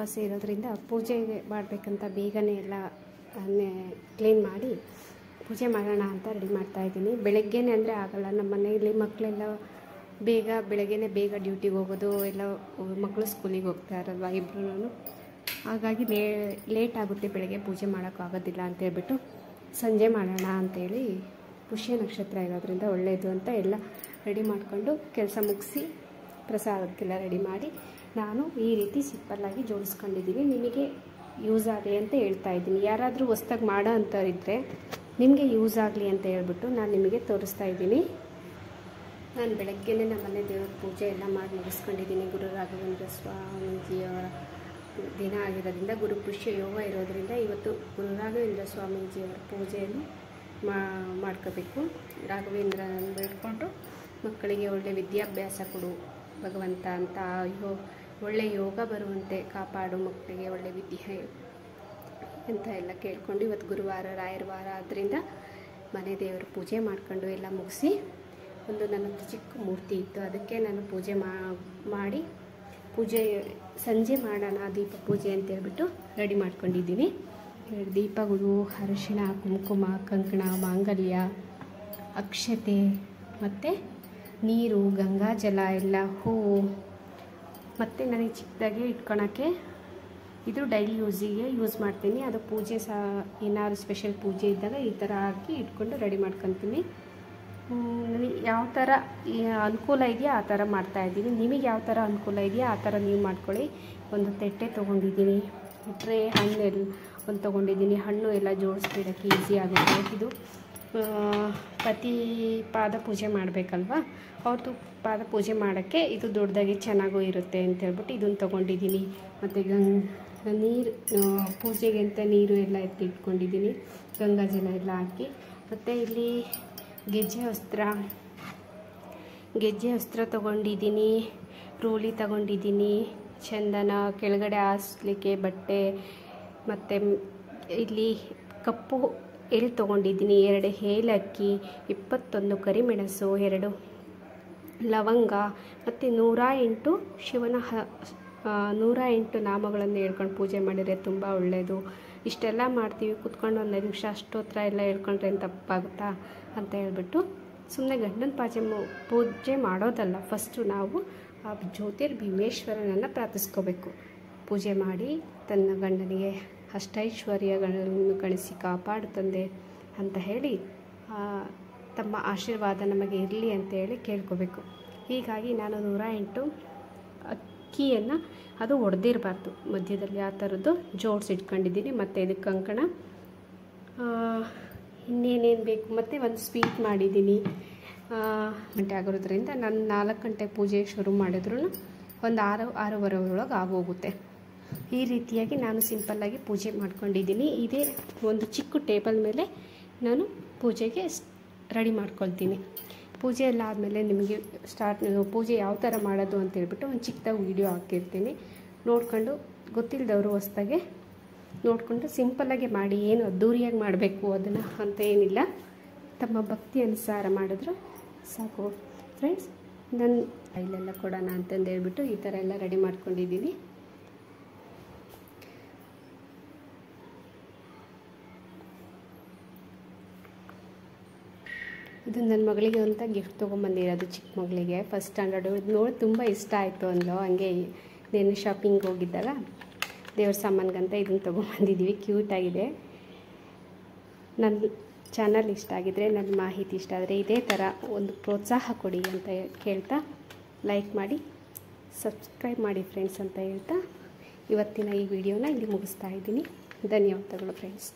ಅಮಾವಾಸ್ಯೆ ಇರೋದ್ರಿಂದ ಪೂಜೆ ಮಾಡಬೇಕಂತ ಬೇಗನೆ ಎಲ್ಲ ಕ್ಲೀನ್ ಮಾಡಿ ಪೂಜೆ ಮಾಡೋಣ ಅಂತ ರೆಡಿ ಮಾಡ್ತಾಯಿದ್ದೀನಿ. ಬೆಳಗ್ಗೆನೇ ಅಂದರೆ ಆಗೋಲ್ಲ, ನಮ್ಮ ಮನೆಯಲ್ಲಿ ಮಕ್ಕಳೆಲ್ಲ ಬೆಳಗ್ಗೆನೇ ಬೇಗ ಡ್ಯೂಟಿಗೆ ಹೋಗೋದು, ಎಲ್ಲ ಮಕ್ಕಳು ಸ್ಕೂಲಿಗೆ ಹೋಗ್ತಾ ಇರಲ್ವ ಇಬ್ಬರೂ. ಹಾಗಾಗಿ ಲೇಟ್ ಆಗುತ್ತೆ, ಬೆಳಗ್ಗೆ ಪೂಜೆ ಮಾಡೋಕ್ಕಾಗೋದಿಲ್ಲ ಅಂತೇಳ್ಬಿಟ್ಟು ಸಂಜೆ ಮಾಡೋಣ ಅಂಥೇಳಿ ಪುಷ್ಯ ನಕ್ಷತ್ರ ಇರೋದ್ರಿಂದ ಒಳ್ಳೆಯದು ಅಂತ ಎಲ್ಲ ರೆಡಿ ಮಾಡಿಕೊಂಡು ಕೆಲಸ ಮುಗಿಸಿ ಪ್ರಸಾದಕ್ಕೆಲ್ಲ ರೆಡಿ ಮಾಡಿ ನಾನು ಈ ರೀತಿ ಸಿಂಪಲ್ಲಾಗಿ ಜೋಡಿಸ್ಕೊಂಡಿದ್ದೀನಿ. ನಿಮಗೆ ಯೂಸ್ ಆಗಲಿ ಅಂತ ಹೇಳ್ತಾ ಇದ್ದೀನಿ. ಯಾರಾದರೂ ಹೊಸ್ದಾಗಿ ಮಾಡೋ ಅಂಥವ್ರಿದ್ದರೆ ನಿಮಗೆ ಯೂಸ್ ಆಗಲಿ ಅಂತ ಹೇಳ್ಬಿಟ್ಟು ನಾನು ನಿಮಗೆ ತೋರಿಸ್ತಾ ಇದ್ದೀನಿ. ನಾನು ಬೆಳಗ್ಗೆನೇ ನಮ್ಮ ಮನೆ ದೇವ್ರ ಪೂಜೆ ಎಲ್ಲ ಮಾಡಿ ಮುಗಿಸ್ಕೊಂಡಿದ್ದೀನಿ. ಗುರು ರಾಘವೇಂದ್ರ ಸ್ವಾಮೀಜಿಯವರ ದಿನ ಆಗಿರೋದ್ರಿಂದ, ಗುರು ಪುಷ್ಯ ಯೋಗ ಇರೋದ್ರಿಂದ ಇವತ್ತು ಗುರು ರಾಘವೇಂದ್ರ ಸ್ವಾಮೀಜಿಯವರ ಪೂಜೆಯನ್ನು ಮಾಡ್ಕೋಬೇಕು. ರಾಘವೇಂದ್ರನ ಬೇಡ್ಕೊಂಡು ಮಕ್ಕಳಿಗೆ ಒಳ್ಳೆ ವಿದ್ಯಾಭ್ಯಾಸ ಕೊಡು ಭಗವಂತ ಅಂತ, ಒಳ್ಳೆ ಯೋಗ ಬರುವಂತೆ ಕಾಪಾಡು, ಮಕ್ಕಳಿಗೆ ಒಳ್ಳೆ ವಿದ್ಯೆ ಅಂತ ಎಲ್ಲ ಕೇಳ್ಕೊಂಡು ಇವತ್ತು ಗುರುವಾರ ರಾಯರ ವಾರ ಆದ್ದರಿಂದ ಮನೆ ದೇವರ ಪೂಜೆ ಮಾಡ್ಕೊಂಡು ಎಲ್ಲ ಮುಗಿಸಿ, ಒಂದು ನನ್ನ ಚಿಕ್ಕ ಮೂರ್ತಿ ಇತ್ತು ಅದಕ್ಕೆ ನಾನು ಪೂಜೆ ಮಾಡಿ ಪೂಜೆ ಸಂಜೆ ಮಾಡೋಣ ದೀಪ ಪೂಜೆ ಅಂತೇಳ್ಬಿಟ್ಟು ರೆಡಿ ಮಾಡ್ಕೊಂಡಿದ್ದೀನಿ. ದೀಪಗಳು, ಅರಿಶಿಣ, ಕುಂಕುಮ, ಕಂಕಣ, ಮಾಂಗಲ್ಯ, ಅಕ್ಷತೆ ಮತ್ತು ನೀರು, ಗಂಗಾಜಲ ಎಲ್ಲ, ಹೂವು ಮತ್ತು ನನಗೆ ಚಿಕ್ಕದಾಗೆ ಇಟ್ಕೊಳಕ್ಕೆ ಇದು ಡೈಲಿ ಯೂಸ್ ಮಾಡ್ತೀನಿ. ಅದು ಪೂಜೆ ಸಹ ಏನಾದ್ರು ಸ್ಪೆಷಲ್ ಪೂಜೆ ಇದ್ದಾಗ ಈ ಥರ ಹಾಕಿ ಇಟ್ಕೊಂಡು ರೆಡಿ ಮಾಡ್ಕೊತೀನಿ. ನನಗೆ ಯಾವ ಥರ ಅನುಕೂಲ ಇದೆಯಾ ಆ ಥರ ಮಾಡ್ತಾಯಿದ್ದೀನಿ. ನಿಮಗೆ ಯಾವ ಥರ ಅನುಕೂಲ ಇದೆಯಾ ಆ ಥರ ನೀವು ಮಾಡ್ಕೊಳ್ಳಿ. ಒಂದು ತಟ್ಟೆ ತೊಗೊಂಡಿದ್ದೀನಿ, ಟ್ರೇ ಹಣ್ಣೆಲ್ಲ ಒಂದು ತೊಗೊಂಡಿದ್ದೀನಿ. ಹಣ್ಣು ಎಲ್ಲ ಜೋಡಿಸ್ಬಿಡೋಕ್ಕೆ ಈಸಿ ಆಗುತ್ತೆ. ಇದು ಪತಿ ಪಾದ ಪೂಜೆ ಮಾಡಬೇಕಲ್ವ, ಅವ್ರದ್ದು ಪಾದ ಪೂಜೆ ಮಾಡೋಕ್ಕೆ ಇದು ದೊಡ್ಡದಾಗಿ ಚೆನ್ನಾಗೂ ಇರುತ್ತೆ ಅಂತೇಳ್ಬಿಟ್ಟು ಇದನ್ನು ತೊಗೊಂಡಿದ್ದೀನಿ. ಮತ್ತು ನೀರು ಪೂಜೆಗೆ ಅಂತ ನೀರು ಎಲ್ಲ ಎತ್ತಿಟ್ಕೊಂಡಿದ್ದೀನಿ, ಗಂಗಾಜಲ ಎಲ್ಲ ಹಾಕಿ. ಮತ್ತು ಇಲ್ಲಿ ಗೆಜ್ಜೆ ವಸ್ತ್ರ ತೊಗೊಂಡಿದ್ದೀನಿ, ರೋಲಿ ತೊಗೊಂಡಿದ್ದೀನಿ, ಚಂದನ, ಕೆಳಗಡೆ ಹಾಸ್ಲಿಕ್ಕೆ ಬಟ್ಟೆ, ಮತ್ತು ಇಲ್ಲಿ ಕಪ್ಪು ಎಳ್ಳು ತೊಗೊಂಡಿದ್ದೀನಿ, 2 ಏಲಕ್ಕಿ, 21 ಕರಿಮೆಣಸು, 2 ಲವಂಗ ಮತ್ತು 108 ಶಿವನ 108 ನಾಮಗಳನ್ನು ಹೇಳ್ಕೊಂಡು ಪೂಜೆ ಮಾಡಿದರೆ ತುಂಬ ಒಳ್ಳೆಯದು. ಇಷ್ಟೆಲ್ಲ ಮಾಡ್ತೀವಿ, ಕುತ್ಕೊಂಡು ಒಂದು 5 ನಿಮಿಷ ಅಷ್ಟೋತ್ರ ಎಲ್ಲ ಹೇಳ್ಕೊಂಡ್ರೆ ತಪ್ಪಾಗುತ್ತಾ ಅಂತ ಹೇಳ್ಬಿಟ್ಟು ಸುಮ್ಮನೆ ಗಂಡನ ಪೂಜೆ ಮಾಡೋದಲ್ಲ, ಫಸ್ಟು ನಾವು ಆ ಜ್ಯೋತಿರ್ಭೀಮೇಶ್ವರನನ್ನು ಪ್ರಾರ್ಥಿಸ್ಕೋಬೇಕು. ಪೂಜೆ ಮಾಡಿ ತನ್ನ ಗಂಡನಿಗೆ ಅಷ್ಟೈಶ್ವರ್ಯಗಳನ್ನು ಗಳಿಸಿ ಕಾಪಾಡು ತಂದೆ ಅಂತ ಹೇಳಿ ತಮ್ಮ ಆಶೀರ್ವಾದ ನಮಗೆ ಇರಲಿ ಅಂತ ಹೇಳಿ ಕೇಳ್ಕೋಬೇಕು. ಹೀಗಾಗಿ ನಾನು 108 ಅಕ್ಕಿಯನ್ನು ಅದು ಒಡೆದಿರಬಾರ್ದು, ಮಧ್ಯದಲ್ಲಿ ಆ ಥರದ್ದು ಜೋಡಿಸಿಟ್ಕೊಂಡಿದ್ದೀನಿ. ಮತ್ತು ಇದಕ್ಕೆ ಕಂಕಣ, ಇನ್ನೇನೇನು ಬೇಕು, ಮತ್ತು ಒಂದು ಸ್ವೀಟ್ ಮಾಡಿದ್ದೀನಿ. ಗಂಟೆ ಆಗೋದ್ರಿಂದ ನಾನು 4 ಗಂಟೆ ಪೂಜೆ ಶುರು ಮಾಡಿದ್ರೂ ಒಂದು 6-6:30 ಒಳಗೆ ಆಗೋಗುತ್ತೆ. ಈ ರೀತಿಯಾಗಿ ನಾನು ಸಿಂಪಲ್ಲಾಗಿ ಪೂಜೆ ಮಾಡ್ಕೊಂಡಿದ್ದೀನಿ. ಇದೇ ಒಂದು ಚಿಕ್ಕ ಟೇಬಲ್ ಮೇಲೆ ನಾನು ಪೂಜೆಗೆ ರೆಡಿ ಮಾಡ್ಕೊಳ್ತೀನಿ. ಪೂಜೆ ಎಲ್ಲ ಆದಮೇಲೆ ನಿಮಗೆ ಪೂಜೆ ಯಾವ ಥರ ಮಾಡೋದು ಅಂತೇಳ್ಬಿಟ್ಟು ಒಂದು ಚಿಕ್ಕದಾಗಿ ವೀಡಿಯೋ ಹಾಕಿರ್ತೀನಿ, ನೋಡ್ಕೊಂಡು ಗೊತ್ತಿಲ್ಲದವರು ಹೊಸ್ದಾಗೆ ನೋಡಿಕೊಂಡು ಸಿಂಪಲ್ಲಾಗಿ ಮಾಡಿ. ಏನು ಅದ್ದೂರಿಯಾಗಿ ಮಾಡಬೇಕು ಅದನ್ನು ಅಂತ ಏನಿಲ್ಲ, ತಮ್ಮ ಭಕ್ತಿ ಅನುಸಾರ ಮಾಡಿದ್ರು ಸಾಕು ಫ್ರೆಂಡ್ಸ್. ನನ್ನ ಇಲ್ಲೆಲ್ಲ ಕೊಡೋಣ ಅಂತಂದು ಹೇಳ್ಬಿಟ್ಟು ಈ ಥರ ಎಲ್ಲ ರೆಡಿ ಮಾಡ್ಕೊಂಡಿದ್ದೀನಿ. ಇದು ನನ್ನ ಮಗಳಿಗೆ ಅಂತ ಗಿಫ್ಟ್ ತೊಗೊಂಬಂದಿರೋದು, ಚಿಕ್ಕ ಮಗಳಿಗೆ, ಫಸ್ಟ್ ಸ್ಟ್ಯಾಂಡರ್ಡು. ಇದು ನೋಡಿ ತುಂಬ ಇಷ್ಟ ಆಯಿತು ಅಂದ್ಲು. ಹಂಗೆ నేను ಶಾಪಿಂಗ್ ಹೋಗಿದ್ದಾಗ ದೇವ್ರ ಸಾಮಾನ್ಗಂತ ಇದನ್ನು ತೊಗೊಂಬಂದಿದ್ದೀವಿ. ಕ್ಯೂಟಾಗಿದೆ. ನನ್ನ ಚಾನಲ್ ಇಷ್ಟ ಆಗಿದರೆ, ನನ್ನ ಮಾಹಿತಿ ಇಷ್ಟ ಆದರೆ ಇದೇ ಥರ ಒಂದು ಪ್ರೋತ್ಸಾಹ ಕೊಡಿ ಅಂತ ಕೇಳ್ತಾ ಲೈಕ್ ಮಾಡಿ ಸಬ್ಸ್ಕ್ರೈಬ್ ಮಾಡಿ ಫ್ರೆಂಡ್ಸ್ ಅಂತ ಹೇಳ್ತಾ ಇವತ್ತಿನ ಈ ವಿಡಿಯೋನ ಇಲ್ಲಿ ಮುಗಿಸ್ತಾ ಇದ್ದೀನಿ. ಧನ್ಯವಾದಗಳು ಫ್ರೆಂಡ್ಸ್.